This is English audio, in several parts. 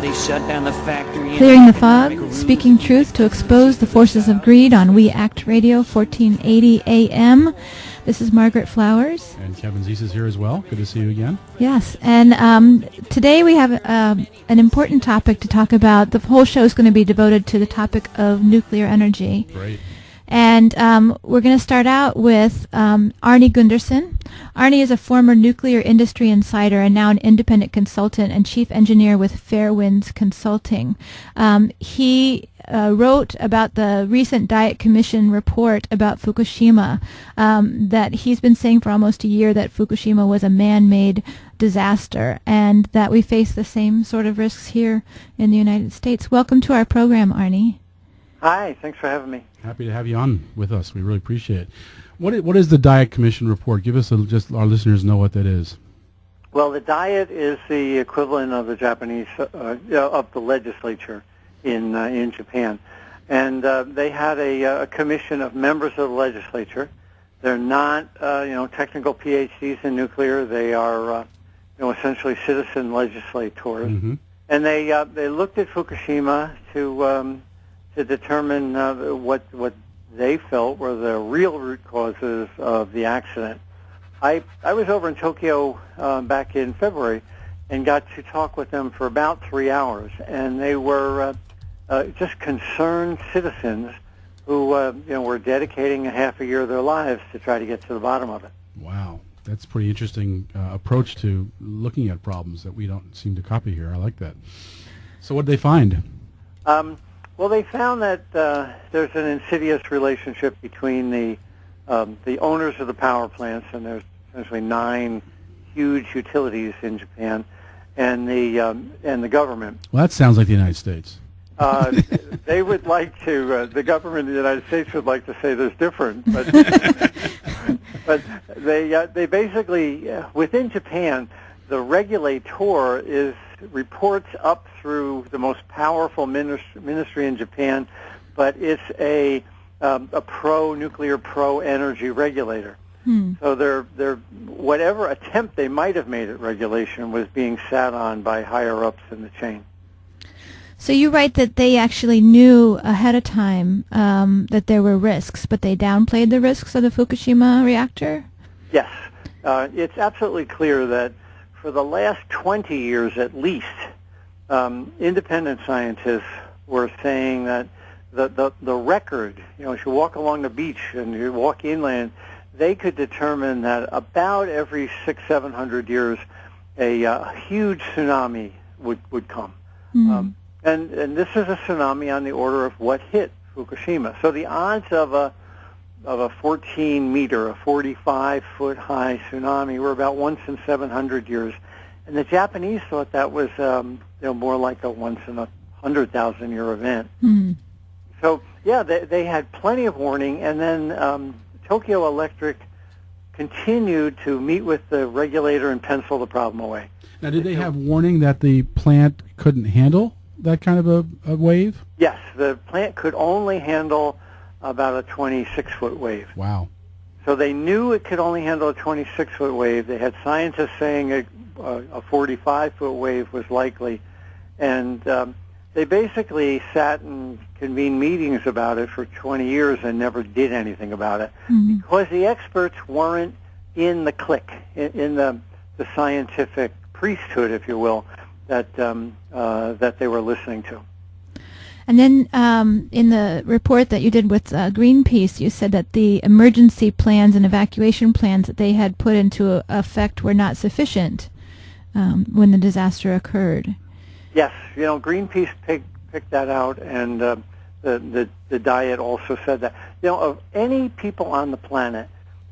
they shut down the factory. Clearing the fog, speaking truth to expose the forces of greed on We Act Radio, 1480 AM. This is Margaret Flowers. And Kevin Zeese is here as well. Good to see you again. Yes, and today we have an important topic to talk about. The whole show is going to be devoted to the topic of nuclear energy. Great. And we're going to start out with Arnie Gundersen. Arnie is a former nuclear industry insider and now an independent consultant and chief engineer with Fairewinds Consulting. He wrote about the recent Diet Commission report about Fukushima, that he's been saying for almost a year that Fukushima was a man-made disaster and that we face the same sort of risks here in the United States. Welcome to our program, Arnie. Hi, thanks for having me. Happy to have you on with us. We really appreciate it. What is the Diet Commission report? Give us just our listeners know what that is. Well, the Diet is the equivalent of the Japanese of the legislature in Japan, and they had a commission of members of the legislature. They're not technical PhDs in nuclear. They are essentially citizen legislators, and they looked at Fukushima to determine what they felt were the real root causes of the accident. I was over in Tokyo back in February and got to talk with them for about 3 hours, and they were just concerned citizens who were dedicating a half a year of their lives to try to get to the bottom of it. Wow, that's a pretty interesting approach to looking at problems that we don't seem to copy here. I like that. So what did they find? Well, they found that there's an insidious relationship between the owners of the power plants, and there's essentially 9 huge utilities in Japan, and the government. Well, that sounds like the United States. They would like to. The government of the United States would like to say there's different, but but they basically within Japan, the regulator reports up through the most powerful ministry in Japan, but it's a pro-nuclear, pro-energy regulator. So they're whatever attempt they might have made at regulation was being sat on by higher-ups in the chain. So you write that they actually knew ahead of time that there were risks, but they downplayed the risks of the Fukushima reactor? Yes. It's absolutely clear that for the last 20 years at least, independent scientists were saying that the record, if you walk along the beach and you walk inland, they could determine that about every 600-700 years a huge tsunami would come. And this is a tsunami on the order of what hit Fukushima. So the odds of a 14-meter, a 45-foot high tsunami were about once in 700 years, and the Japanese thought that was more like a once in a 100,000-year event. So yeah, they had plenty of warning, and then Tokyo Electric continued to meet with the regulator and pencil the problem away. Now, did they have warning that the plant couldn't handle that kind of a wave? Yes, the plant could only handle about a 26-foot wave. Wow. So they knew it could only handle a 26-foot wave. They had scientists saying a 45-foot wave was likely. And they basically sat and convened meetings about it for 20 years and never did anything about it because the experts weren't in the clique, in the scientific priesthood, if you will, that they were listening to. And then in the report that you did with Greenpeace, you said that the emergency plans and evacuation plans that they had put into effect were not sufficient when the disaster occurred. Yes, Greenpeace picked that out, and the Diet also said that. Of any people on the planet,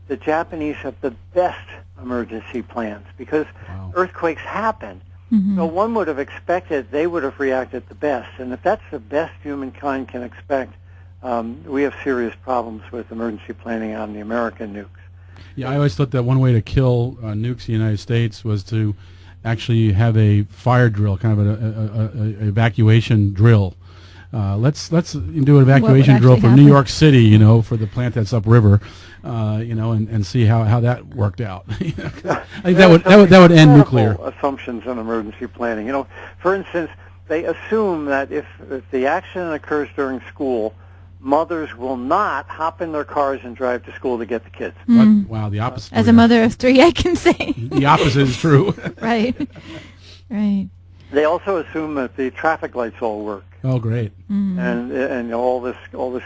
the Japanese have the best emergency plans because earthquakes happen. So one would have expected they would have reacted the best. And if that's the best humankind can expect, we have serious problems with emergency planning on the American nukes. Yeah, I always thought that one way to kill nukes in the United States was to actually have a fire drill, kind of an evacuation drill. Let's do an evacuation drill from New York City, for the plant that's upriver, and see how that worked out. I think that would end nuclear. Assumptions on emergency planning. For instance, they assume that if the accident occurs during school, mothers will not hop in their cars and drive to school to get the kids. Wow, the opposite. As a mother of 3, I can say. The opposite is true. Right. Right. They also assume that the traffic lights all work. Oh, great. And all this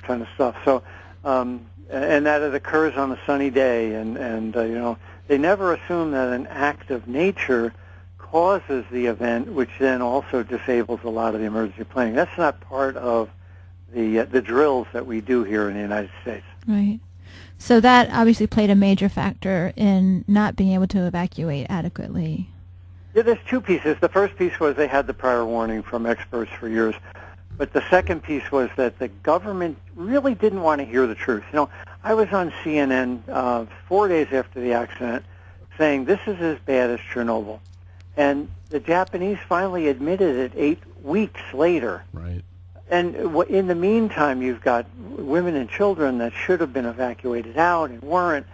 kind of stuff. So, and that it occurs on a sunny day, and you know, they never assume that an act of nature causes the event, which then also disables a lot of the emergency planning. That's not part of the drills that we do here in the United States. Right. So that obviously played a major factor in not being able to evacuate adequately. Yeah, there's two pieces. The first piece was they had the prior warning from experts for years. But the second piece was that the government really didn't want to hear the truth. You know, I was on CNN 4 days after the accident saying this is as bad as Chernobyl. And the Japanese finally admitted it 8 weeks later. Right. And in the meantime, you've got women and children that should have been evacuated out and weren't,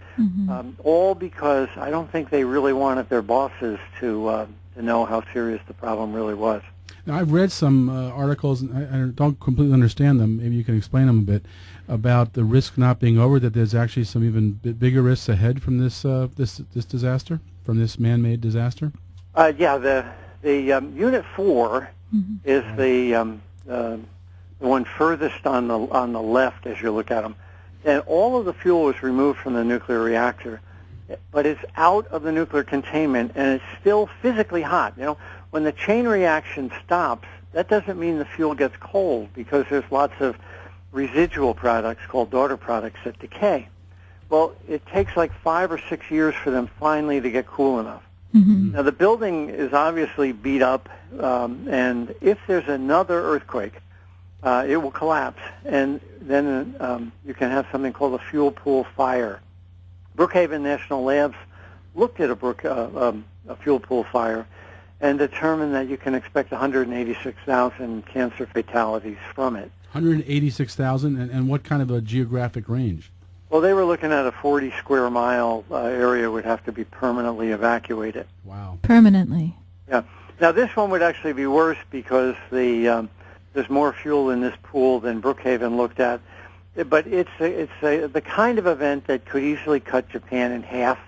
all because I don't think they really wanted their bosses to know how serious the problem really was. Now, I've read some articles, and I don't completely understand them. Maybe you can explain them a bit, about the risk not being over, that there's actually some even bigger risks ahead from this this disaster, from this man-made disaster? Yeah, the Unit 4 is the one furthest on the left as you look at them. And all of the fuel was removed from the nuclear reactor, but it's out of the nuclear containment, and it's still physically hot. You know, when the chain reaction stops, that doesn't mean the fuel gets cold, because there's lots of residual products called daughter products that decay. Well, it takes like 5 or 6 years for them finally to get cool enough. Now, the building is obviously beat up, and if there's another earthquake, it will collapse, and then you can have something called a fuel pool fire. Brookhaven National Labs looked at a fuel pool fire and determined that you can expect 186,000 cancer fatalities from it. 186,000, and what kind of a geographic range? Well, they were looking at a 40 square mile area would have to be permanently evacuated. Wow. Permanently. Yeah. Now, this one would actually be worse because there's more fuel in this pool than Brookhaven looked at. But it's the kind of event that could easily cut Japan in half.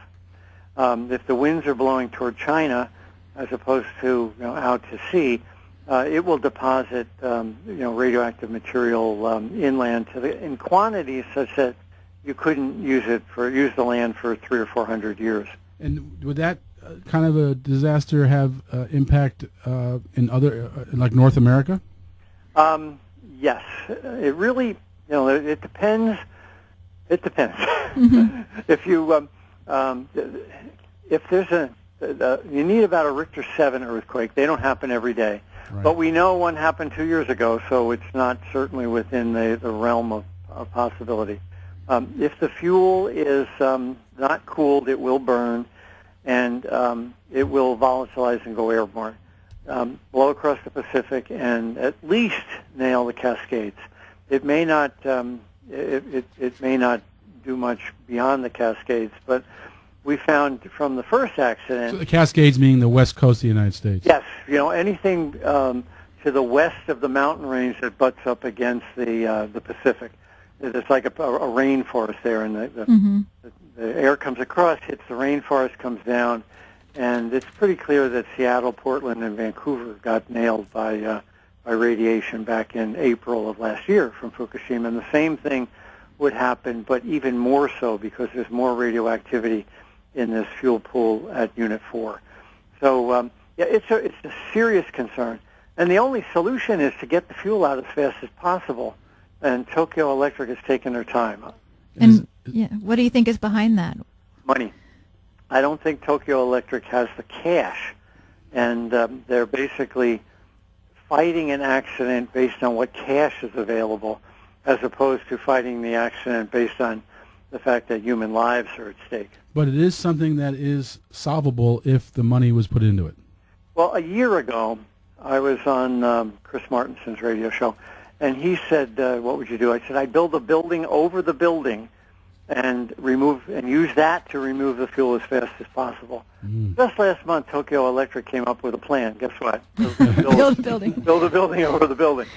If the winds are blowing toward China, as opposed to out to sea, it will deposit radioactive material inland in quantities such that you couldn't use the land for 300 or 400 years. And would that kind of a disaster have impact in other, like North America? Yes, it really. It depends. It depends. If you if there's you need about a Richter 7 earthquake. They don't happen every day, right. But we know one happened 2 years ago, so it's not certainly within the realm of possibility. If the fuel is not cooled, it will burn, and it will volatilize and go airborne. Blow across the Pacific and at least nail the Cascades. It may not. It may not do much beyond the Cascades, but we found from the first accident. So the Cascades meaning the west coast of the United States. Yes, anything to the west of the mountain range that butts up against the Pacific. It's like a rainforest there, and the air comes across, hits the rainforest, comes down, and it's pretty clear that Seattle, Portland, and Vancouver got nailed by radiation back in April of last year from Fukushima. And the same thing would happen, but even more so because there's more radioactivity in this fuel pool at Unit 4. So, it's a serious concern. And the only solution is to get the fuel out as fast as possible. And Tokyo Electric has taken their time. And what do you think is behind that? Money. I don't think Tokyo Electric has the cash. And they're basically fighting an accident based on what cash is available, as opposed to fighting the accident based on the fact that human lives are at stake. But it is something that is solvable if the money was put into it. Well, a year ago, I was on Chris Martinson's radio show, and he said, what would you do? I said, I'd build a building over the building and use that to remove the fuel as fast as possible. Just last month, Tokyo Electric came up with a plan. Guess what? Build a building. Build a building over the building.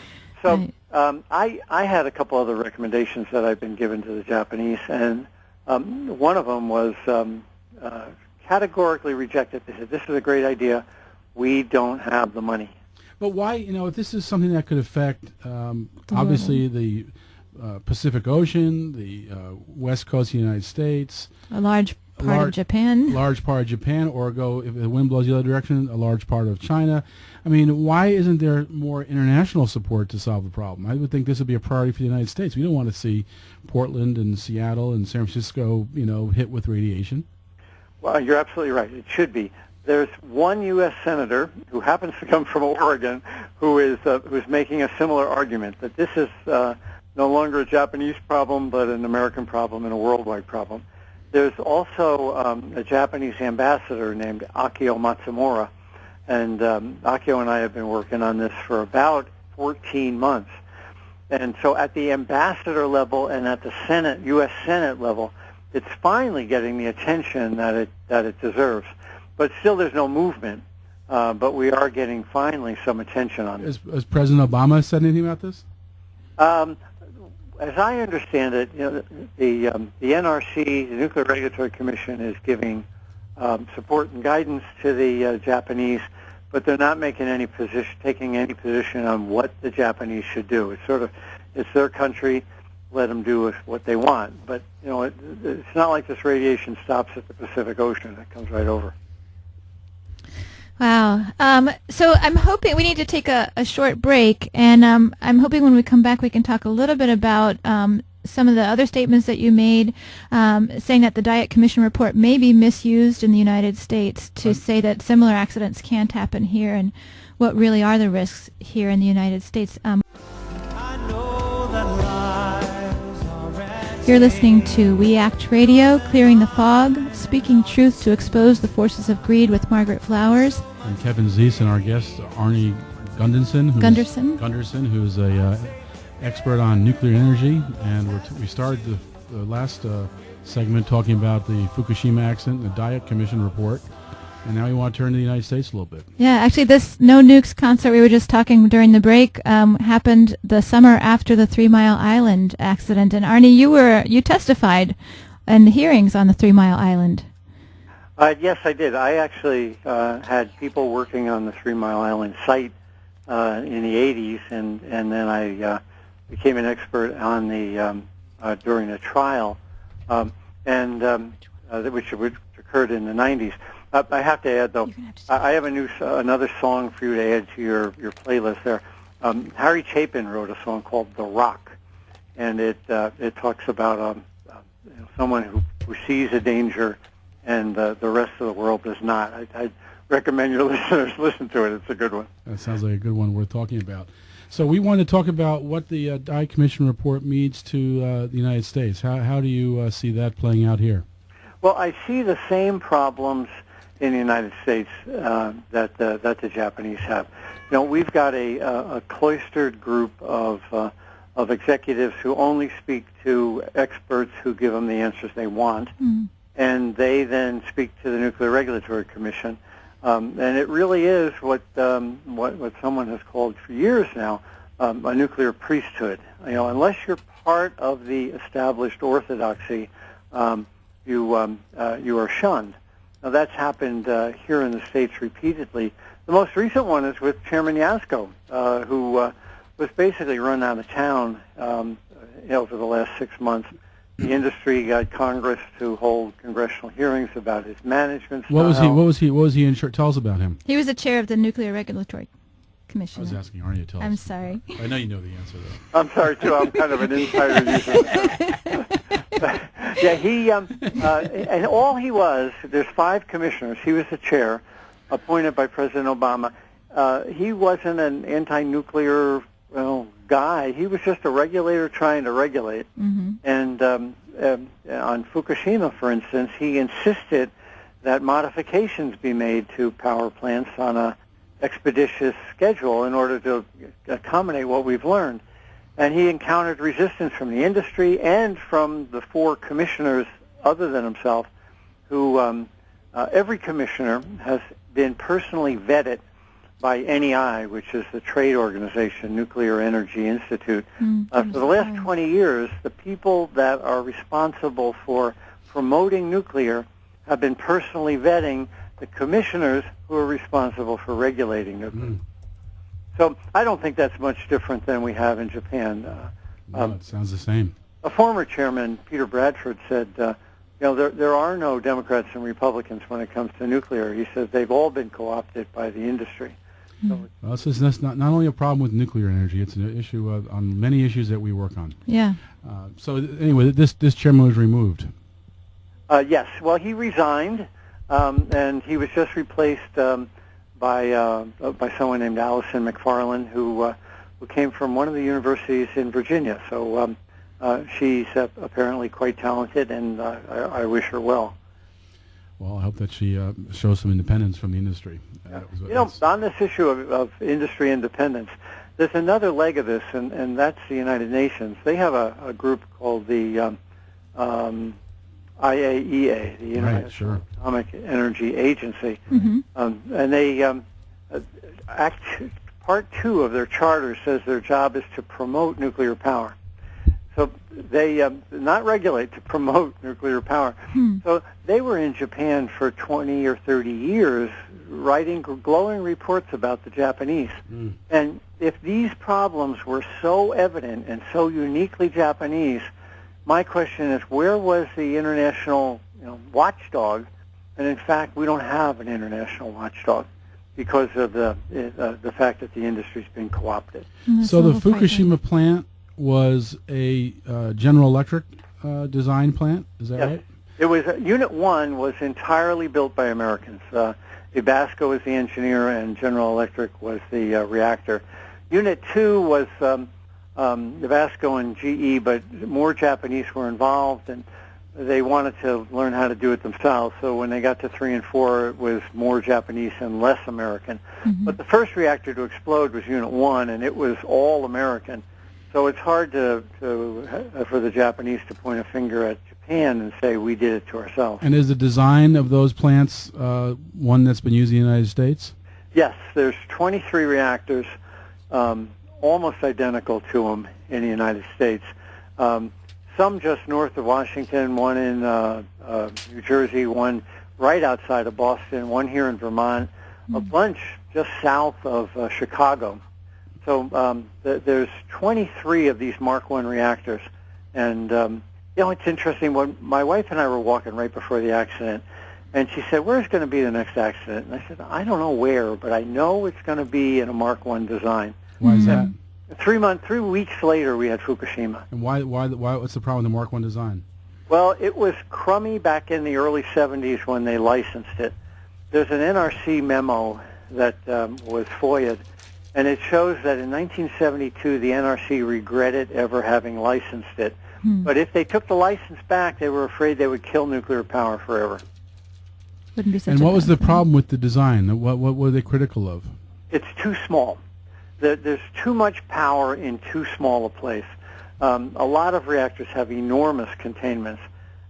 So Right. I had a couple other recommendations that I've been given to the Japanese, and one of them was categorically rejected. They said, this is a great idea. We don't have the money. But why, if this is something that could affect, obviously, the Pacific Ocean, the west coast of the United States, A large part of Japan. large part of Japan, or if the wind blows the other direction, a large part of China. I mean, why isn't there more international support to solve the problem? I would think this would be a priority for the United States. We don't want to see Portland and Seattle and San Francisco, hit with radiation. Well, you're absolutely right. It should be. There's one U.S. senator who happens to come from Oregon who's making a similar argument that this is no longer a Japanese problem, but an American problem and a worldwide problem. There's also a Japanese ambassador named Akio Matsumura, and Akio and I have been working on this for about 14 months. And so at the ambassador level and at the Senate, U.S. Senate level, it's finally getting the attention that it deserves. But still there's no movement, but we are getting finally some attention on it. Has President Obama said anything about this? As I understand it, the NRC, the Nuclear Regulatory Commission, is giving support and guidance to the Japanese, but they're not taking any position on what the Japanese should do. It's their country. Let them do what they want. But it's not like this radiation stops at the Pacific Ocean. It comes right over. Wow. So I'm hoping we need to take a short break, and I'm hoping when we come back we can talk a little bit about some of the other statements that you made, saying that the Diet Commission report may be misused in the United States to say that similar accidents can't happen here, and what really are the risks here in the United States. You're listening to React Radio, Clearing the Fog, speaking truth to expose the forces of greed with Margaret Flowers. And Kevin Zeese and our guest, Arnie Gundersen, who's a expert on nuclear energy. And we started the last segment talking about the Fukushima accident, the Diet Commission report. And now we want to turn to the United States a little bit. Yeah, actually this No Nukes concert we were just talking during the break happened the summer after the 3 Mile Island accident. And Arnie, you testified in the hearings on the 3 Mile Island. Yes, I did. I actually had people working on the 3 Mile Island site in the 80s, and then I became an expert on during the trial, which occurred in the 90s. I have to add, though, I have another song for you to add to your playlist there. Harry Chapin wrote a song called "The Rock," and it talks about someone who sees a danger and the rest of the world does not. I recommend your listeners listen to it. It's a good one. That sounds like a good one worth talking about. So we want to talk about what the Diet Commission report means to the United States. How do you see that playing out here? Well, I see the same problems in the United States that the Japanese have. We've got a cloistered group of executives who only speak to experts who give them the answers they want, and they then speak to the Nuclear Regulatory Commission. And it really is what someone has called for years now a nuclear priesthood. Unless you're part of the established orthodoxy, you are shunned. Now, that's happened here in the States repeatedly. The most recent one is with Chairman Yasko, who was basically run out of town over the last 6 months. The industry got Congress to hold congressional hearings about his management style. What was he in charge? Tell us about him. He was the chair of the Nuclear Regulatory Commission. I was asking Arnie to tell us. I'm sorry. I know you know the answer, though. I'm sorry, too. I'm kind of an insider user. Yeah, he and all he was, there's 5 commissioners. He was the chair, appointed by President Obama. He wasn't an anti-nuclear guy. He was just a regulator trying to regulate. And on Fukushima, for instance, he insisted that modifications be made to power plants on a expeditious schedule in order to accommodate what we've learned. And he encountered resistance from the industry and from the 4 commissioners other than himself, who every commissioner has been personally vetted by NEI, which is the trade organization, Nuclear Energy Institute. For the last 20 years, the people that are responsible for promoting nuclear have been personally vetting the commissioners who are responsible for regulating nuclear. So I don't think that's much different than we have in Japan. No, it sounds the same. A former chairman, Peter Bradford, said, there are no Democrats and Republicans when it comes to nuclear. He says they've all been co-opted by the industry. So well, that's not only a problem with nuclear energy, it's an issue on many issues that we work on. Yeah. So anyway, this chairman was removed. Yes. Well, he resigned, and he was just replaced by someone named Allison McFarland, who came from one of the universities in Virginia. So she's apparently quite talented, and I wish her well. Well, I hope that she shows some independence from the industry. On this issue of industry independence, there's another leg of this, and that's the United Nations. They have a group called the IAEA, the International Atomic Energy Agency, and they Part 2 of their charter says their job is to promote nuclear power. So they not regulate, to promote nuclear power. So they were in Japan for 20 or 30 years writing glowing reports about the Japanese. And if these problems were so evident and so uniquely Japanese, my question is, where was the international watchdog? And in fact, we don't have an international watchdog because of the fact that the industry's been co-opted. So the Fukushima plant was a General Electric design plant, is that right? It was Unit 1 was entirely built by Americans. Ebasco was the engineer, and General Electric was the reactor. Unit 2 was Ebasco and GE, but more Japanese were involved, and they wanted to learn how to do it themselves. So when they got to 3 and 4, it was more Japanese and less American. But the first reactor to explode was Unit 1, and it was all American. So it's hard for the Japanese to point a finger at Japan and say we did it to ourselves. And is the design of those plants one that's been used in the United States? Yes, there's 23 reactors, almost identical to them in the United States. Some just north of Washington, one in New Jersey, one right outside of Boston, one here in Vermont, a bunch just south of Chicago. So there's 23 of these Mark I reactors. And, it's interesting. When my wife and I were walking right before the accident, and she said, where's going to be the next accident? And I said, I don't know where, but I know it's going to be in a Mark I design. Why is that? 3 weeks later, we had Fukushima. And why? What's the problem with the Mark I design? Well, it was crummy back in the early 70s when they licensed it. There's an NRC memo that was FOIA'd, and it shows that in 1972, the NRC regretted ever having licensed it. But if they took the license back, they were afraid they would kill nuclear power forever. Wouldn't be such and a what was the thing. problem with the design? What were they critical of? It's too small. There's too much power in too small a place. A lot of reactors have enormous containments,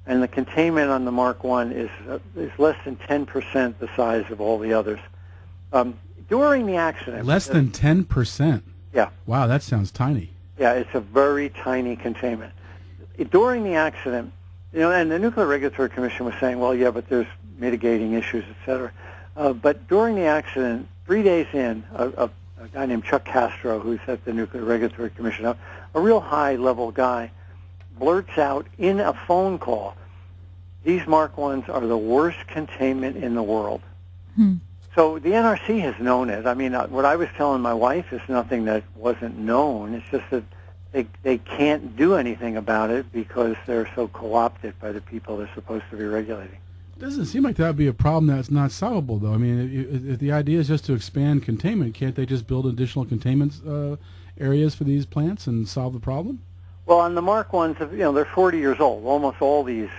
and the containment on the Mark I is less than 10% the size of all the others. During the accident... Less than 10%? Yeah. Wow, that sounds tiny. Yeah, it's a very tiny containment. During the accident, and the Nuclear Regulatory Commission was saying, well, yeah, but there's mitigating issues, et cetera. But during the accident, 3 days in, a guy named Chuck Castro, who's at the Nuclear Regulatory Commission, a real high-level guy, blurts out in a phone call, these Mark I's are the worst containment in the world. So the NRC has known it. I mean, what I was telling my wife is nothing that wasn't known. It's just that they can't do anything about it because they're so co-opted by the people they're supposed to be regulating. It doesn't seem like that would be a problem that's not solvable, though. I mean, if the idea is just to expand containment, can't they just build additional containment areas for these plants and solve the problem? Well, on the Mark I's, they're 40 years old. Almost all these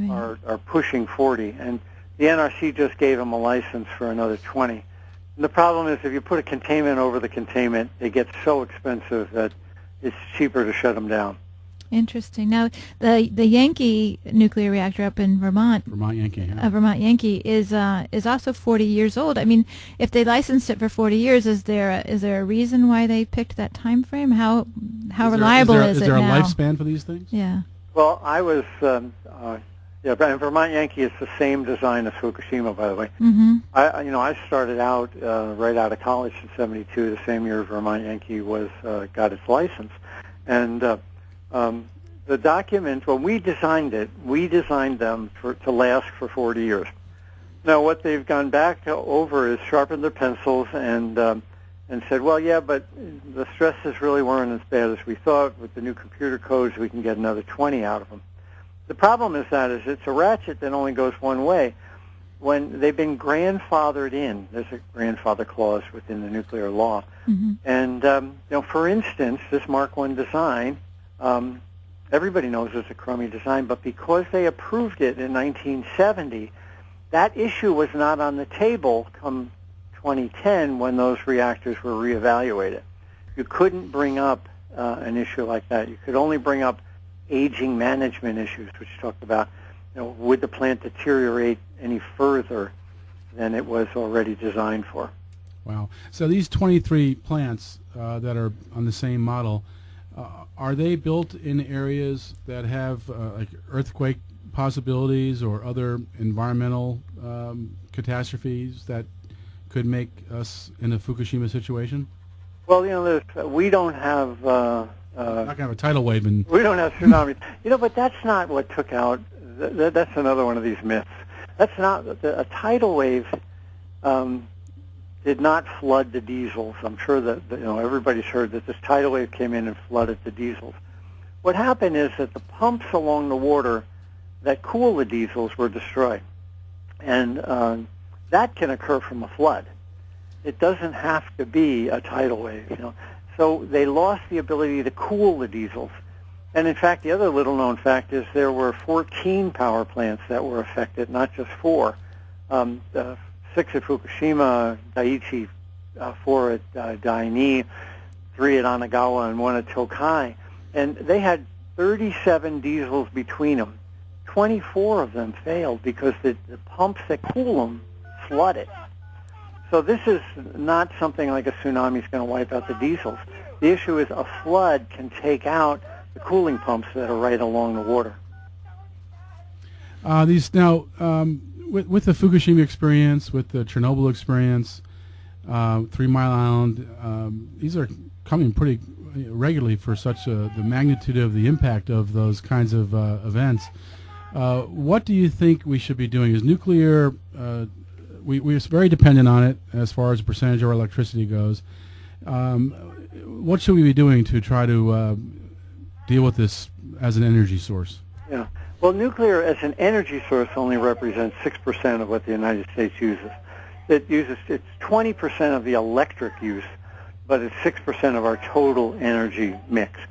are pushing 40, and the NRC just gave them a license for another 20. And the problem is if you put a containment over the containment, they get so expensive that it's cheaper to shut them down. Interesting. Now, the Yankee nuclear reactor up in Vermont, Vermont Yankee is also 40 years old. I mean, if they licensed it for 40 years, is there a reason why they picked that time frame? How reliable is it now? Is there a lifespan for these things? Yeah. Well, I was and Vermont Yankee is the same design as Fukushima, by the way. Mm-hmm. I started out right out of college in '72, the same year Vermont Yankee got its license, and the documents, when we designed them to last for 40 years. Now, what they've gone back over is sharpened their pencils and said, well, yeah, but the stresses really weren't as bad as we thought. With the new computer codes, we can get another 20 out of them. The problem is it's a ratchet that only goes one way. When they've been grandfathered in, there's a grandfather clause within the nuclear law. Mm-hmm. And, for instance, this Mark I design, everybody knows it's a crummy design, but because they approved it in 1970, that issue was not on the table come 2010 when those reactors were reevaluated. You couldn't bring up an issue like that. You could only bring up aging management issues, which talked about, would the plant deteriorate any further than it was already designed for. Wow. So these 23 plants that are on the same model, are they built in areas that have like earthquake possibilities or other environmental catastrophes that could make us in a Fukushima situation? Well, we don't have... not going to have a tidal wave. We don't have tsunamis. But that's not what took out... That's another one of these myths. That's not... A tidal wave did not flood the diesels. I'm sure that everybody's heard that this tidal wave came in and flooded the diesels. What happened is that the pumps along the water that cool the diesels were destroyed. And that can occur from a flood. It doesn't have to be a tidal wave. So they lost the ability to cool the diesels. And in fact, the other little-known fact is there were 14 power plants that were affected, not just 4. 6 at Fukushima, Daiichi, 4 at Daini, 3 at Onagawa, and 1 at Tokai. And they had 37 diesels between them. 24 of them failed because the pumps that cool them flooded. So this is not something like a tsunami is going to wipe out the diesels. The issue is a flood can take out the cooling pumps that are right along the water. With the Fukushima experience, with the Chernobyl experience, 3 Mile Island, these are coming pretty regularly for such the magnitude of the impact of those kinds of events. What do you think we should be doing? Is nuclear... We're very dependent on it as far as the percentage of our electricity goes. What should we be doing to try to deal with this as an energy source? Yeah. Well, nuclear as an energy source only represents 6% of what the United States uses. It's 20% of the electric use, but it's 6% of our total energy mix.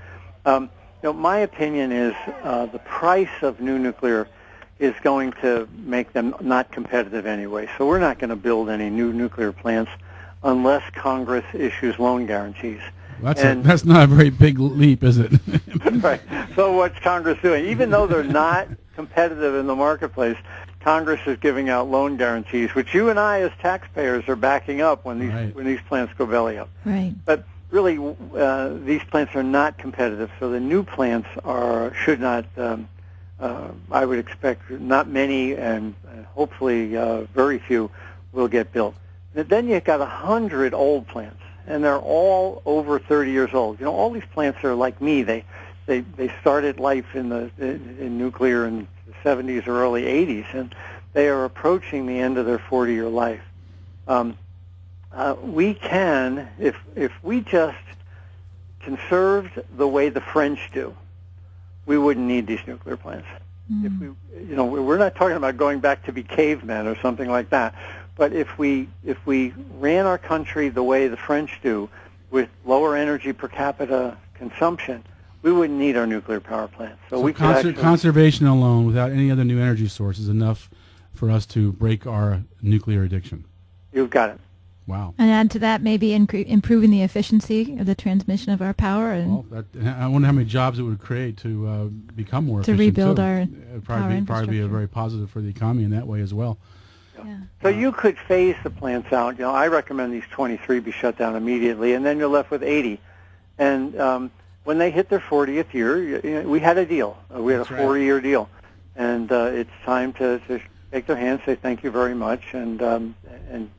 My opinion is the price of new nuclear is going to make them not competitive anyway. So we're not going to build any new nuclear plants unless Congress issues loan guarantees. That's not a very big leap, is it? Right. So what's Congress doing? Even though they're not competitive in the marketplace, Congress is giving out loan guarantees, which you and I as taxpayers are backing up when these plants go belly up. Right. But really, these plants are not competitive, so the new plants should not... I would expect not many, and hopefully very few, will get built. Then you've got 100 old plants, and they're all over 30 years old. All these plants are like me. They started life in nuclear in the 70s or early 80s, and they are approaching the end of their 40-year life. We can, if we just conserved the way the French do, we wouldn't need these nuclear plants. If we're not talking about going back to be cavemen or something like that, but if we ran our country the way the French do, with lower energy per capita consumption, we wouldn't need our nuclear power plants. So conservation alone, without any other new energy source, is enough for us to break our nuclear addiction. You've got it. Wow. And add to that maybe improving the efficiency of the transmission of our power. And I wonder how many jobs it would create to become more to efficient. rebuild too. our It'd power probably be a very positive for the economy in that way as well. Yeah. So you could phase the plants out. I recommend these 23 be shut down immediately, and then you're left with 80. And when they hit their 40th year, we had a deal. We had That's a right. 40-year deal. And it's time to shake their hands, say thank you very much, and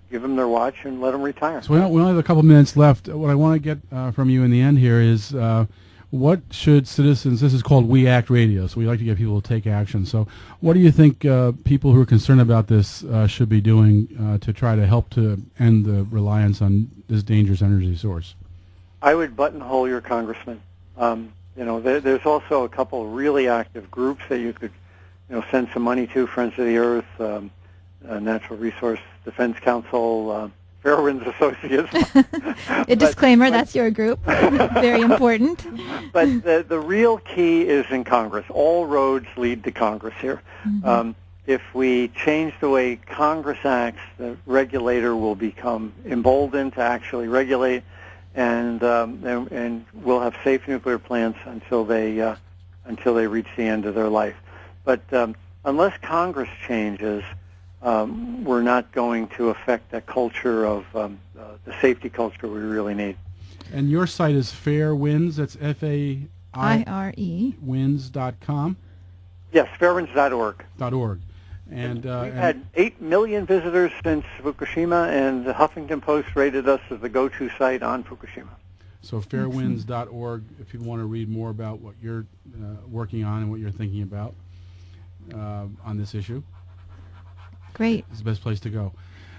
give them their watch and let them retire. So we only have a couple minutes left. What I want to get from you in the end here is what should citizens, this is called We Act Radio, so we like to get people to take action. So what do you think people who are concerned about this should be doing to try to help to end the reliance on this dangerous energy source? I would buttonhole your congressman. There's also a couple really active groups that you could send some money to, Friends of the Earth, Natural Resource Defense Council, Fairewinds Associates. A disclaimer, that's your group. Very important. But the real key is in Congress. All roads lead to Congress here. Mm-hmm. If we change the way Congress acts, the regulator will become emboldened to actually regulate, and we'll have safe nuclear plants until they reach the end of their life. But unless Congress changes, we're not going to affect that culture of the safety culture we really need. And your site is Fairewinds. That's F-A-I-R-E. Winds.com. Yes, fairewinds.org. .org. And we've had 8 million visitors since Fukushima, and the Huffington Post rated us as the go-to site on Fukushima. So fairewinds.org, if you want to read more about what you're working on and what you're thinking about on this issue. Great. It's the best place to go.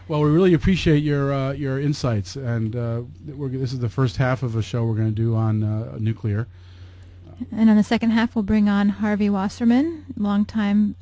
Well, we really appreciate your insights, and this is the first half of a show we're going to do on nuclear. And on the second half, we'll bring on Harvey Wasserman, longtime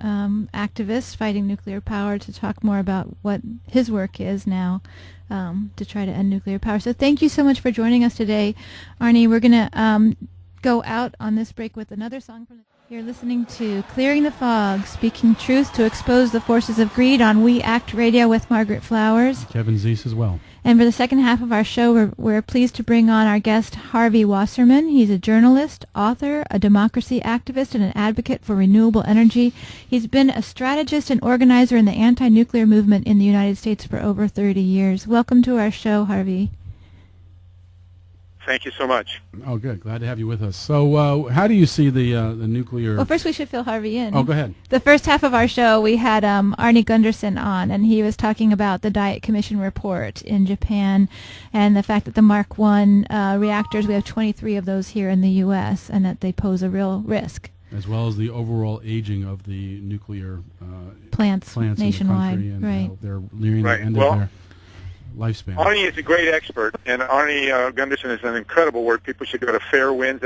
activist fighting nuclear power, to talk more about what his work is now to try to end nuclear power. So thank you so much for joining us today, Arnie. We're going to go out on this break with another song from the... You're listening to Clearing the Fog, speaking truth to expose the forces of greed on We Act Radio with Margaret Flowers. Kevin Zeese as well. And for the second half of our show, we're pleased to bring on our guest, Harvey Wasserman. He's a journalist, author, a democracy activist, and an advocate for renewable energy. He's been a strategist and organizer in the anti-nuclear movement in the United States for over 30 years. Welcome to our show, Harvey. Thank you so much. Oh, good. Glad to have you with us. So how do you see the nuclear... Well, first we should fill Harvey in. Oh, go ahead. The first half of our show, we had Arnie Gundersen on, and he was talking about the Diet Commission report in Japan and the fact that the Mark I reactors, we have 23 of those here in the U.S., and that they pose a real risk. As well as the overall aging of the nuclear plants nationwide. in the country, and right. They're nearing the end of their lifespan. Arnie is a great expert, and Arnie Gundersen has done incredible work. People should go to Fairewinds,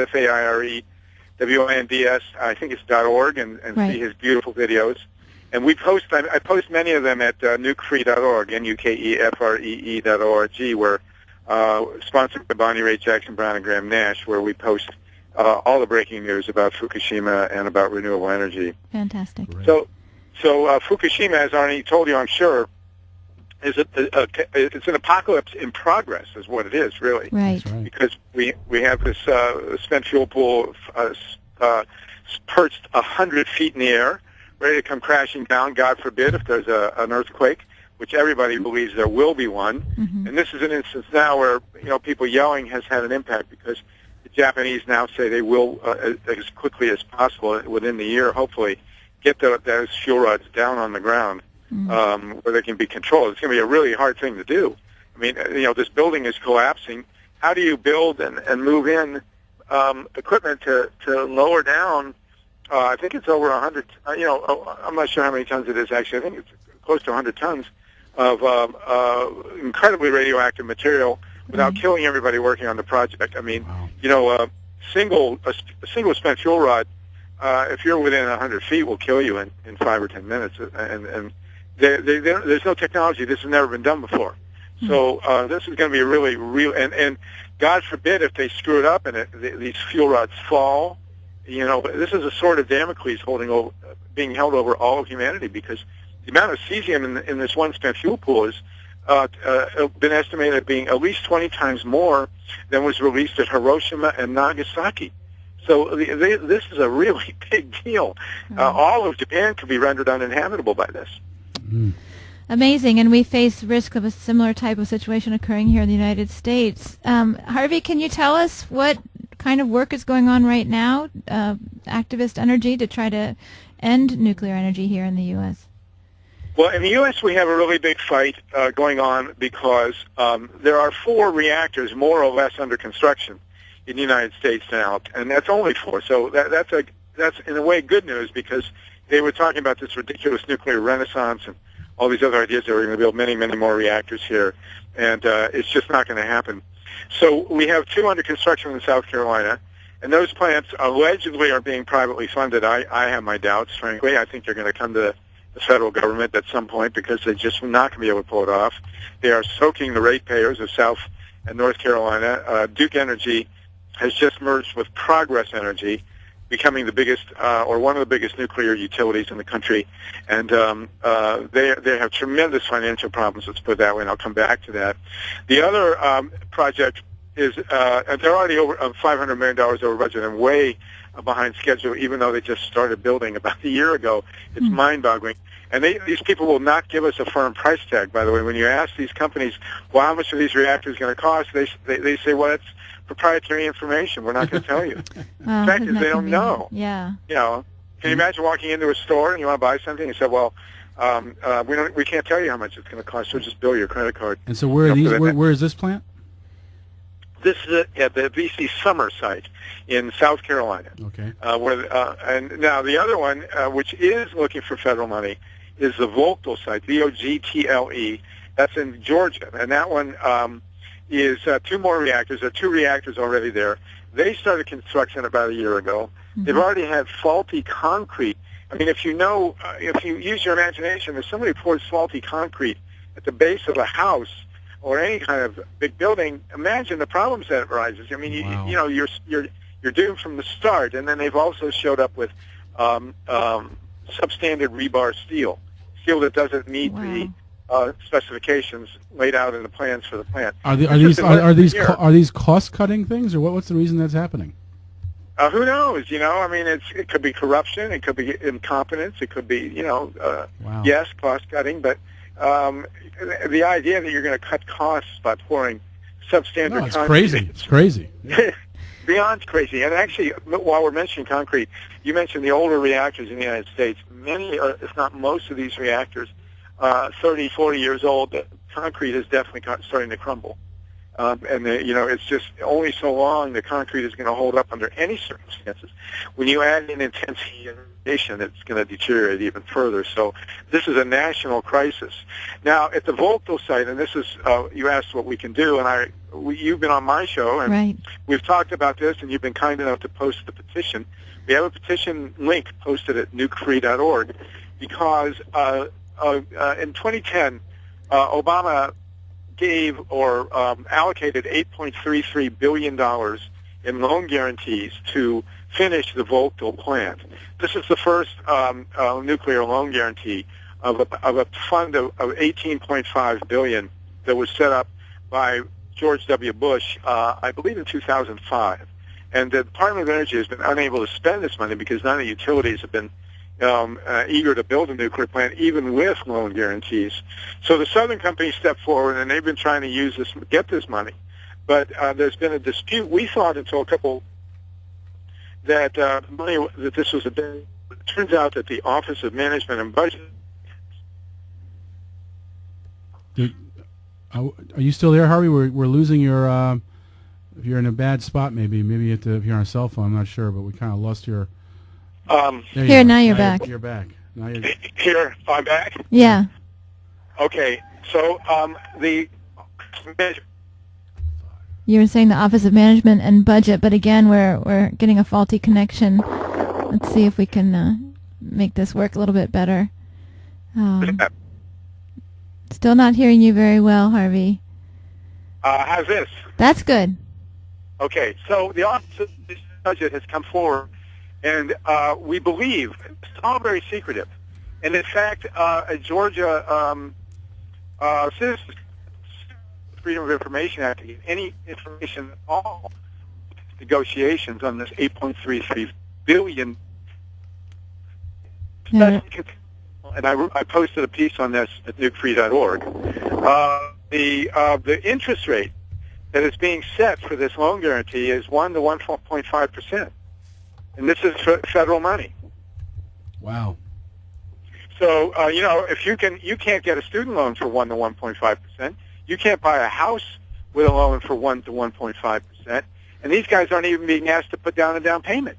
Fairewinds, I think it's .org, and right. see his beautiful videos. And I post many of them at nukefree.org, nukefree.org, where sponsored by Bonnie Ray Jackson Brown and Graham Nash, where we post all the breaking news about Fukushima and about renewable energy. Fantastic. Great. So Fukushima, as Arnie told you, I'm sure, it's an apocalypse in progress, is what it is, really. Right. That's right. Because we have this spent fuel pool perched 100 feet in the air, ready to come crashing down, God forbid, if there's an earthquake, which everybody believes there will be one. Mm-hmm. And this is an instance now where people yelling has had an impact, because the Japanese now say they will, as quickly as possible, within the year, hopefully, get those fuel rods down on the ground. Where they can be controlled. It's going to be a really hard thing to do. I mean, this building is collapsing. How do you build and move in equipment to lower down? I think it's over 100. I'm not sure how many tons it is actually. I think it's close to 100 tons of incredibly radioactive material without killing everybody working on the project. I mean, a single spent fuel rod, if you're within 100 feet, will kill you in 5 or 10 minutes, and there's no technology. This has never been done before. So this is going to be really real. And God forbid if they screw it up and these fuel rods fall. This is a sword of Damocles being held over all of humanity, because the amount of cesium in this one spent fuel pool is been estimated at being at least 20 times more than was released at Hiroshima and Nagasaki. So this is a really big deal. All of Japan could be rendered uninhabitable by this. Mm. Amazing, and we face risk of a similar type of situation occurring here in the United States. Harvey, can you tell us what kind of work is going on right now, activist energy, to try to end nuclear energy here in the U.S.? Well, in the U.S., we have a really big fight going on because there are 4 reactors more or less under construction in the United States now, and that's only 4. So that's in a way good news, because they were talking about this ridiculous nuclear renaissance and all these other ideas that we're going to build many, many more reactors here, and it's just not going to happen. So we have 2 under construction in South Carolina, and those plants allegedly are being privately funded. I have my doubts, frankly. I think they're going to come to the federal government at some point, because they're just not going to be able to pull it off. They are soaking the ratepayers of South and North Carolina. Duke Energy has just merged with Progress Energy, becoming the biggest or one of the biggest nuclear utilities in the country, and they have tremendous financial problems. Let's put it that way, and I'll come back to that. The other project is they're already over $500 million over budget and way behind schedule, even though they just started building about a year ago. It's mind-boggling. And these people will not give us a firm price tag, by the way. When you ask these companies, well, how much are these reactors going to cost, they say, well, it's proprietary information. We're not going to tell you. Well, the fact is, they don't know. Yeah. You know, can you imagine walking into a store and you want to buy something and say, well, we can't tell you how much it's going to cost, so just bill your credit card. And so where are these? Where is this plant? This is at the BC Summer site in South Carolina. Okay. And now the other one, which is looking for federal money, is the Vogtle site, Vogtle. That's in Georgia, and that one is 2 more reactors. There are 2 reactors already there. They started construction about a year ago. Mm-hmm. They've already had faulty concrete. I mean, if you use your imagination, if somebody pours faulty concrete at the base of a house or any kind of big building, imagine the problems that arises. I mean, wow. you know, you're doomed from the start. And then they've also showed up with substandard rebar steel that doesn't meet the specifications laid out in the plans for the plant. Are these cost cutting things, or what's the reason that's happening? Who knows? You know, I mean, it could be corruption, it could be incompetence, it could be, you know, yes, cost cutting, but the idea that you're going to cut costs by pouring substandard it's concrete. It's crazy. Beyond crazy. And actually, while we're mentioning concrete, you mentioned the older reactors in the United States. Many, if not most of these reactors, 30, 40 years old, the concrete is definitely starting to crumble. You know, it's just only so long the concrete is going to hold up under any circumstances. When you add in intensity and radiation, it's going to deteriorate even further. So this is a national crisis. Now, at the Vogtle site, and this is, you asked what we can do, and you've been on my show, and we've talked about this, and you've been kind enough to post the petition. We have a petition link posted at nukefree.org because in 2010, Obama gave or allocated $8.33 billion in loan guarantees to finish the Vogtle plant. This is the first nuclear loan guarantee of a fund of $18.5 billion that was set up by George W. Bush, I believe in 2005. And the Department of Energy has been unable to spend this money because none of the utilities have been eager to build a nuclear plant, even with loan guarantees. So the Southern companies stepped forward, and they've been trying to get this money. But there's been a dispute. We thought until a couple that this was a bit. It turns out that the Office of Management and Budget. Are you still there, Harvey? We're losing your. If you're in a bad spot, maybe if you're on a cell phone, I'm not sure, but we kind of lost your. Here, now you're back. You're back. Now you're here. I'm back. Yeah. Okay. So you were saying the Office of Management and Budget, but again, we're getting a faulty connection. Let's see if we can make this work a little bit better. Still not hearing you very well, Harvey. How's this? That's good. Okay. So the Office of Budget has come forward. And we believe it's all very secretive. And in fact, a Georgia citizen Freedom of Information Act to get any information at all. Negotiations on this 8.33 billion. Yeah. And I posted a piece on this at nukefree.org. The interest rate that is being set for this loan guarantee is 1 to 1.5%, and this is federal money. Wow. So if you can't get a student loan for 1 to 1.5%. You can't buy a house with a loan for 1 to 1.5%, and these guys aren't even being asked to put down a down payment.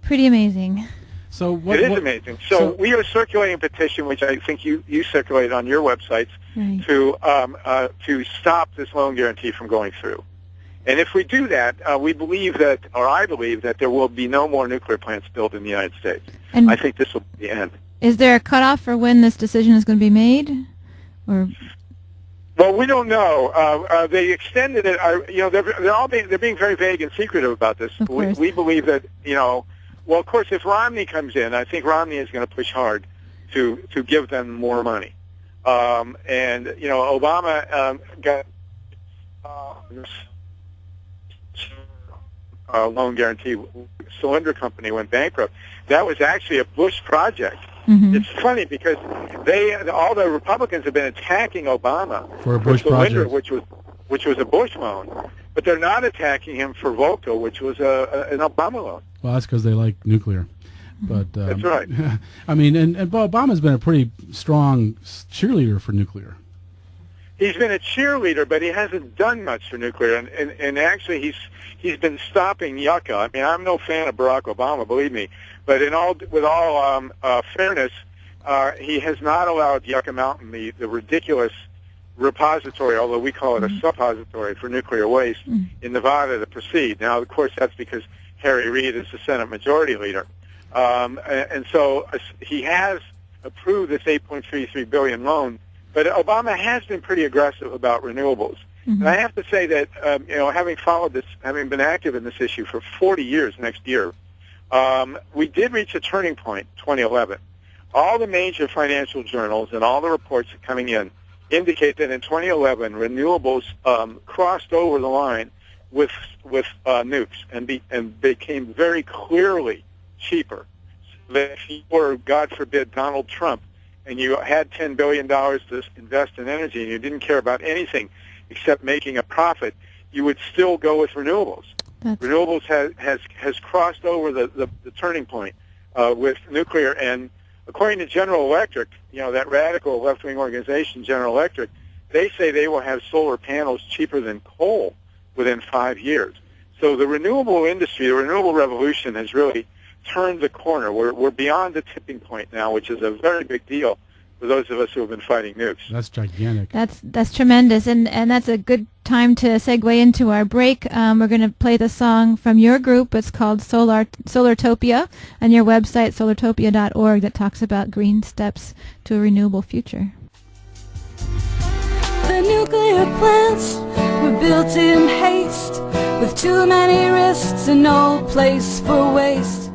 Pretty amazing. So it is amazing. So we are circulating a petition, which I think you circulated on your websites, right, to stop this loan guarantee from going through. And if we do that, we believe that, or I believe that there will be no more nuclear plants built in the United States. And I think this will be the end. Is there a cutoff for when this decision is going to be made, or? Well, we don't know. They extended it. They're being very vague and secretive about this. We believe that well, of course, if Romney comes in, I think Romney is going to push hard to give them more money. And Obama got loan guarantee. Cylinder Company went bankrupt. That was actually a Bush project. Mm-hmm. It's funny because all the Republicans have been attacking Obama for a Bush Cylinder, project, which was a Bush loan, but they're not attacking him for Volco, which was an Obama loan. Well, that's because they like nuclear. But that's right. I mean, and Obama's been a pretty strong cheerleader for nuclear. He's been a cheerleader, but he hasn't done much for nuclear, and actually he's been stopping yucca. I mean, I'm no fan of Barack Obama, believe me, but with all fairness, he has not allowed Yucca Mountain, the ridiculous repository, although we call it a suppository for nuclear waste in Nevada, to proceed. Now, of course, that's because Harry Reid is the Senate Majority Leader, and so he has approved this $8.33 billion loan. But Obama has been pretty aggressive about renewables. Mm-hmm. And I have to say that, having followed this, having been active in this issue for 40 years next year, we did reach a turning point, 2011. All the major financial journals and all the reports coming in indicate that in 2011, renewables crossed over the line with nukes and became very clearly cheaper. So that if you were, God forbid, Donald Trump, and you had $10 billion to invest in energy, and you didn't care about anything except making a profit, you would still go with renewables. Renewables has crossed over the turning point with nuclear, and according to General Electric, that radical left-wing organization, General Electric, they say they will have solar panels cheaper than coal within 5 years. So the renewable industry, the renewable revolution has really turned the corner. We're beyond the tipping point now, which is a very big deal for those of us who have been fighting nukes. That's gigantic. That's tremendous, and that's a good time to segue into our break. We're going to play the song from your group. It's called Solartopia, and your website, solartopia.org, that talks about green steps to a renewable future. The nuclear plants were built in haste, with too many risks and no place for waste.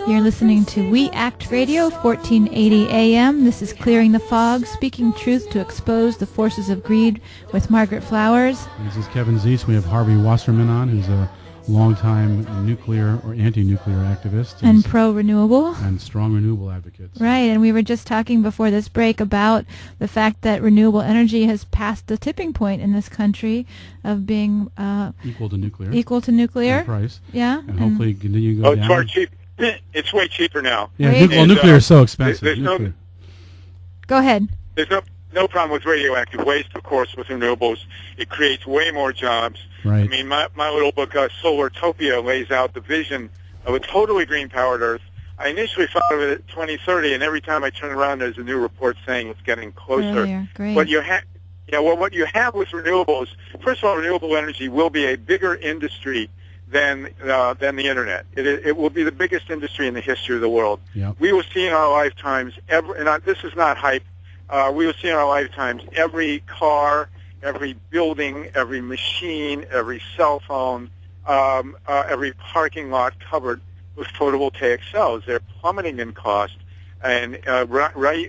You're listening to We Act Radio, 1480 AM. This is Clearing the Fog, speaking truth to expose the forces of greed with Margaret Flowers. This is Kevin Zeese. We have Harvey Wasserman on, who's a longtime nuclear or anti-nuclear activist. And pro-renewable. And strong renewable advocates. Right, and we were just talking before this break about the fact that renewable energy has passed the tipping point in this country of being equal to nuclear. Equal to nuclear. In price. Yeah. And hopefully continue to go down. It's far cheap. It's way cheaper now. Yeah, nuclear is so expensive. Go ahead. There's no problem with radioactive waste, of course, with renewables. It creates way more jobs. Right. I mean, my little book, Solartopia, lays out the vision of a totally green-powered Earth. I initially thought of it at 2030, and every time I turn around, there's a new report saying it's getting closer. Earlier. Great. What you have with renewables, first of all, renewable energy will be a bigger industry than the internet. It will be the biggest industry in the history of the world. Yep. We will see in our lifetimes this is not hype. We will see in our lifetimes every car, every building, every machine, every cell phone, every parking lot covered with photovoltaic cells. They're plummeting in cost. and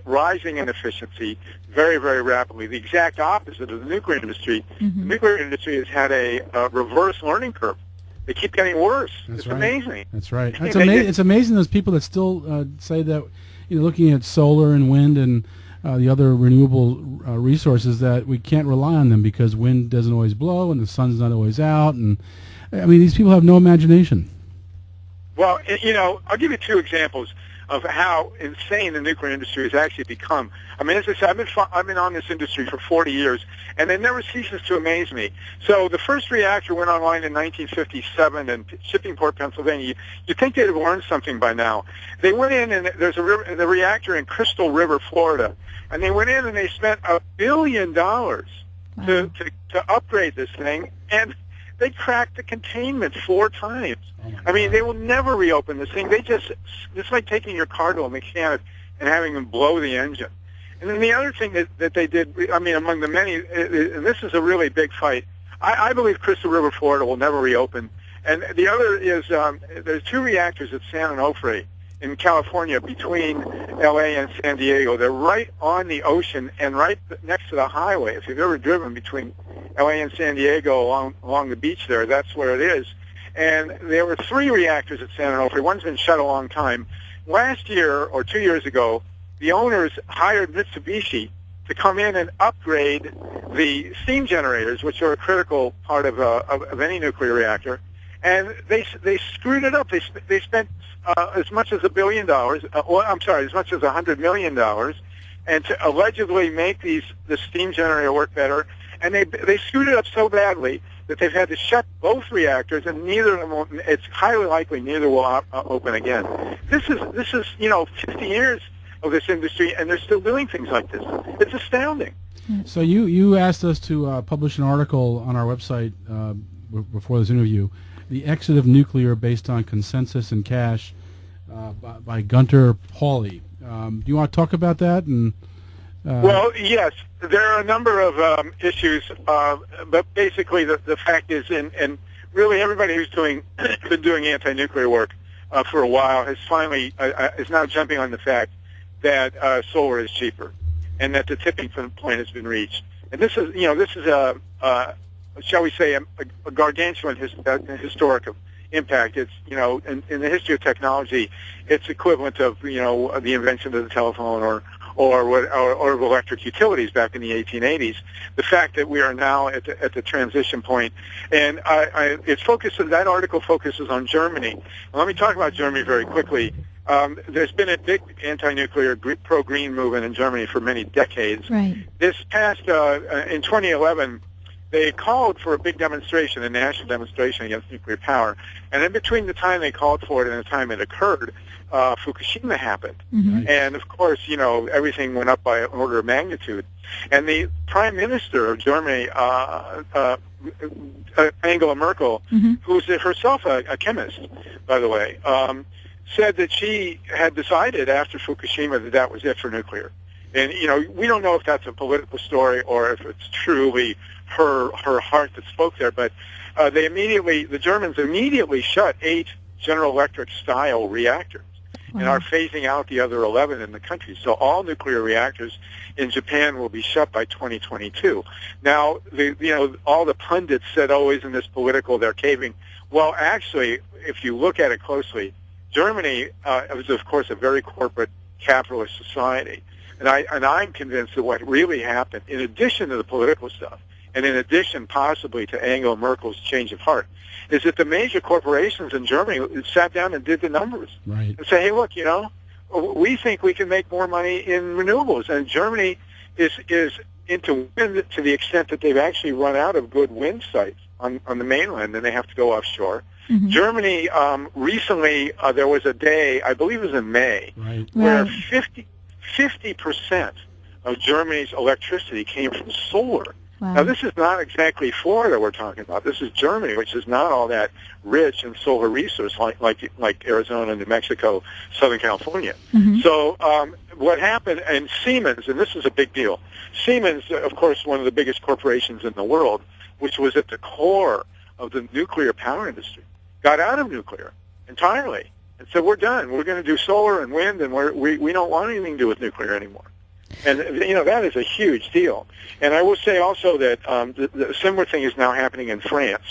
rising in efficiency very, very rapidly. The exact opposite of the nuclear industry. Mm-hmm. The nuclear industry has had a reverse learning curve. They keep getting worse. That's it's right. amazing. That's right. It's amazing those people that still say that, looking at solar and wind and the other renewable resources, that we can't rely on them because wind doesn't always blow and the sun's not always out. And I mean, these people have no imagination. Well, I'll give you two examples of how insane the nuclear industry has actually become. I mean, as I said, I've been on this industry for 40 years, and it never ceases to amaze me. So the first reactor went online in 1957 in Shippingport, Pennsylvania. You'd think they'd have learned something by now. They went in, and there's the reactor in Crystal River, Florida, and they went in and they spent $1 billion to upgrade this thing, and they cracked the containment 4 times. I mean, they will never reopen this thing. It's like taking your car to a mechanic and having them blow the engine. And then the other thing that they did, I mean, among the many, and this is a really big fight, I believe Crystal River, Florida will never reopen. And the other is there's 2 reactors at San Onofre in California between L.A. and San Diego. They're right on the ocean and right next to the highway. If you've ever driven between L.A. and San Diego along the beach there, that's where it is. And there were 3 reactors at San Onofre. One's been shut a long time. Last year or 2 years ago, the owners hired Mitsubishi to come in and upgrade the steam generators, which are a critical part of any nuclear reactor. And they screwed it up. They spent as much as $1 billion. As much as $100 million, and to allegedly make the steam generator work better. And they screwed it up so badly that they've had to shut both reactors, and neither of them. It's highly likely neither will open again. This is 50 years of this industry, and they're still doing things like this. It's astounding. So you asked us to publish an article on our website before this interview, "The Exit of Nuclear Based on Consensus and Cash," by Gunter Pauli. Do you want to talk about that? And well, yes, there are a number of issues, but basically the fact is, and really everybody who's been doing anti-nuclear work for a while has finally is now jumping on the fact that solar is cheaper, and that the tipping point has been reached. And this is a shall we say a gargantuan historic impact. It's in the history of technology, it's equivalent of the invention of the telephone or of electric utilities back in the 1880s. The fact that we are now at the transition point, and that article focuses on Germany. Well, let me talk about Germany very quickly. There's been a big anti-nuclear pro-green movement in Germany for many decades. Right. This past in 2011. They called for a big demonstration, a national demonstration against nuclear power. And in between the time they called for it and the time it occurred, Fukushima happened. Mm-hmm. And, of course, everything went up by an order of magnitude. And the Prime Minister of Germany, Angela Merkel, mm-hmm. who's herself a chemist, by the way, said that she had decided after Fukushima that was it for nuclear. And, we don't know if that's a political story or if it's truly her heart that spoke there, but the Germans immediately shut 8 General Electric style reactors. Wow. And are phasing out the other 11 in the country. So all nuclear reactors in Japan will be shut by 2022. Now, all the pundits said, "Oh, isn't this political? They're caving." Well, actually, if you look at it closely, Germany is, of course, a very corporate capitalist society, and I'm convinced that what really happened, in addition to the political stuff, and in addition possibly to Angela Merkel's change of heart, is that the major corporations in Germany sat down and did the numbers. Right. And say, hey, look, we think we can make more money in renewables. And Germany is into wind to the extent that they've actually run out of good wind sites on the mainland, and they have to go offshore. Mm-hmm. Germany, recently, there was a day, I believe it was in May, right. where 50% of Germany's electricity came from solar. Wow. Now, this is not exactly Florida we're talking about. This is Germany, which is not all that rich in solar resource like Arizona, New Mexico, Southern California. Mm-hmm. So what happened, and Siemens, and this is a big deal, Siemens, of course, one of the biggest corporations in the world, which was at the core of the nuclear power industry, got out of nuclear entirely and said, we're done. We're going to do solar and wind, and we don't want anything to do with nuclear anymore. And, that is a huge deal. And I will say also that the similar thing is now happening in France.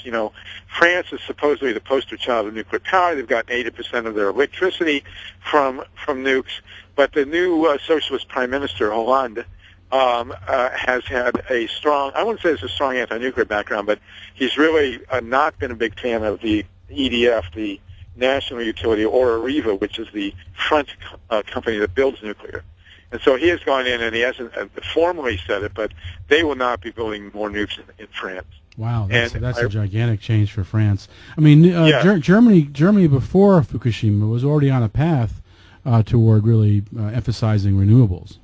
France is supposedly the poster child of nuclear power. They've gotten 80% of their electricity from nukes. But the new socialist prime minister, Hollande, has had a strong, I wouldn't say it's a strong anti-nuclear background, but he's really not been a big fan of the EDF, the national utility, or Areva, which is the French company that builds nuclear. And so he has gone in, and he hasn't formally said it, but they will not be building more nukes in France. Wow, that's a gigantic change for France. I mean, Germany before Fukushima was already on a path toward really emphasizing renewables.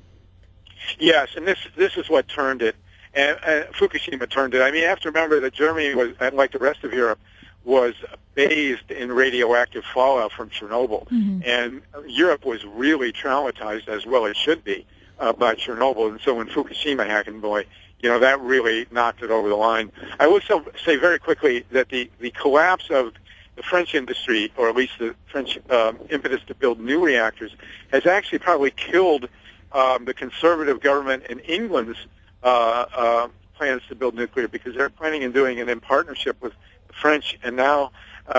Yes, and this is what turned it, and Fukushima turned it. I mean, you have to remember that Germany was, like the rest of Europe, was bathed in radioactive fallout from Chernobyl. Mm-hmm. And Europe was really traumatized, as well it should be, by Chernobyl. And so when Fukushima happened, boy, that really knocked it over the line. I will say very quickly that the collapse of the French industry, or at least the French impetus to build new reactors, has actually probably killed the conservative government in England's plans to build nuclear, because they're planning on doing it in partnership with the French, and now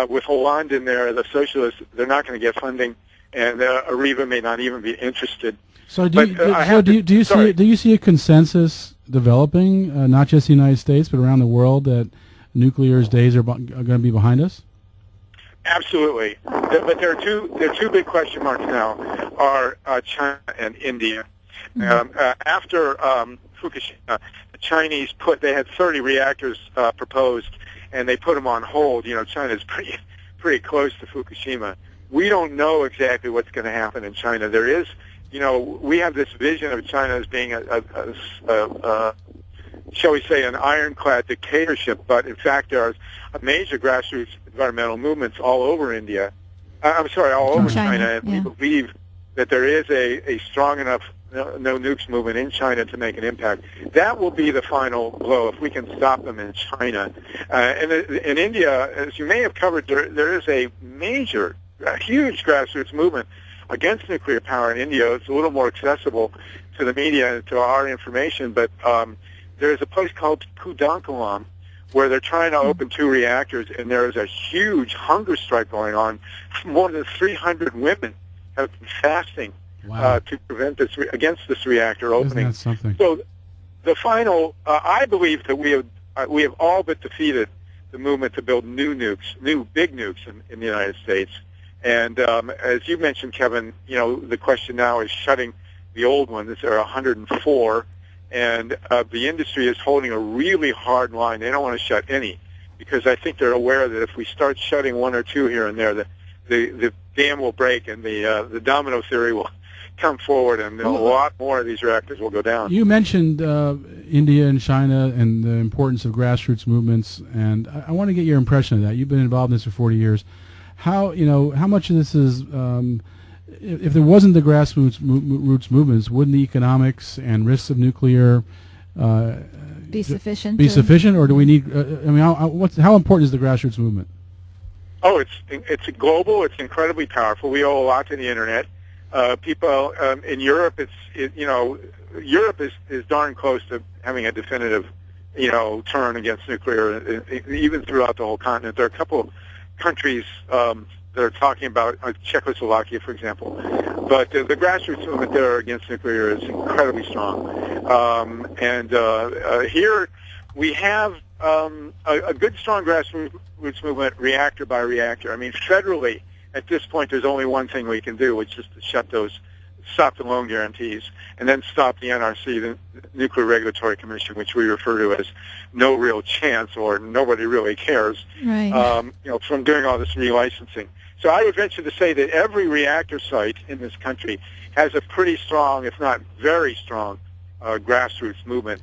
with Hollande in there, the socialists, they're not going to get funding, and Areva may not even be interested. So do you see a consensus developing, not just the United States, but around the world, that nuclear's days are going to be behind us? Absolutely, but there are two big question marks now: are China and India. After Fukushima, the Chinese they had 30 reactors proposed, and they put them on hold. China's pretty close to Fukushima. We don't know exactly what's going to happen in China. There is, we have this vision of China as being a shall we say, an ironclad dictatorship, but in fact there are major grassroots environmental movements all over India. All over China, and we believe that there is a strong enough no nukes movement in China to make an impact. That will be the final blow if we can stop them in China. And in India, as you may have covered, there is a huge grassroots movement against nuclear power in India. It's a little more accessible to the media and to our information, but there's a place called Kudankulam where they're trying to open 2 reactors, and there is a huge hunger strike going on. More than 300 women have been fasting to prevent against this reactor opening. Isn't that something? So the final, I believe that we have all but defeated the movement to build new big nukes in the United States. And as you mentioned, Kevin, the question now is shutting the old ones. There are 104. And the industry is holding a really hard line. They don't want to shut any, because I think they're aware that if we start shutting 1 or 2 here and there, the dam will break, and the domino theory will come forward, and a lot more of these reactors will go down. You mentioned India and China and the importance of grassroots movements, and I want to get your impression of that. You've been involved in this for 40 years. How much of this is if there wasn't the grassroots movements, wouldn't the economics and risks of nuclear be sufficient? Or do we need? How important is the grassroots movement? Oh, it's global. It's incredibly powerful. We owe a lot to the internet. People in Europe, Europe is darn close to having a definitive, turn against nuclear. Even throughout the whole continent, there are a couple of countries that are talking about Czechoslovakia, for example. But the grassroots movement there against nuclear is incredibly strong. Here we have a good, strong grassroots movement, reactor by reactor. I mean, federally, at this point, there's only one thing we can do, which is to stop the loan guarantees, and then stop the NRC, the Nuclear Regulatory Commission, which we refer to as no real chance, or nobody really cares, right. From doing all this relicensing. So I would venture to say that every reactor site in this country has a pretty strong, if not very strong, grassroots movement,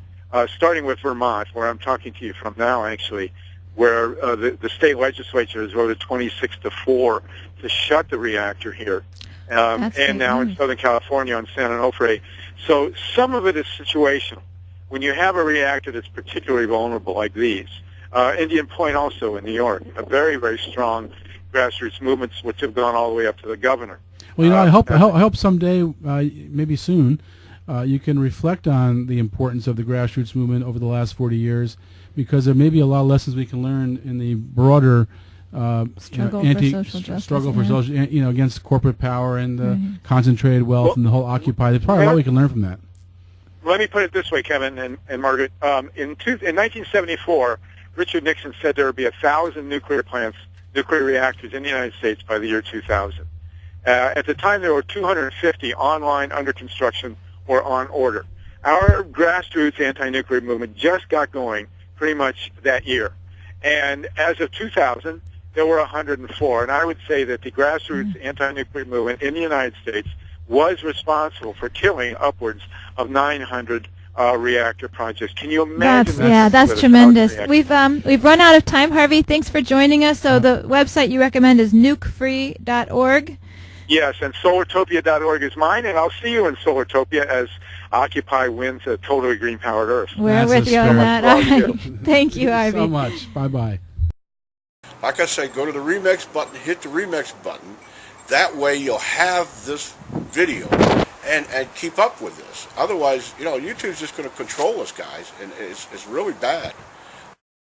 starting with Vermont, where I'm talking to you from now, actually, where the state legislature has voted 26-4 to shut the reactor here. And now in Southern California on San Onofre. So some of it is situational. When you have a reactor that's particularly vulnerable like these, Indian Point also in New York, a very, very strong grassroots movements, which have gone all the way up to the governor. Well, I hope someday, maybe soon, you can reflect on the importance of the grassroots movement over the last 40 years, because there may be a lot of lessons we can learn in the broader struggle for social against corporate power and the concentrated wealth and the whole Occupy. There's probably a lot we can learn from that. Let me put it this way, Kevin and Margaret. In 1974, Richard Nixon said there would be 1,000 nuclear reactors in the United States by the year 2000. At the time, there were 250 online, under construction, or on order. Our grassroots anti-nuclear movement just got going pretty much that year. And as of 2000, there were 104. And I would say that the grassroots anti-nuclear movement in the United States was responsible for killing upwards of 900 reactor projects. Can you imagine that? That's tremendous. We've run out of time, Harvey. Thanks for joining us. So the website you recommend is nukefree.org. Yes, and solartopia.org is mine, and I'll see you in Solartopia as Occupy wins a totally green-powered Earth. We're with you on that. All right. Thank you, Harvey. So much. Bye-bye. Like I say, go to the Remix button, hit the Remix button. That way you'll have this video and keep up with this. Otherwise, YouTube's just going to control us, guys, and it's really bad.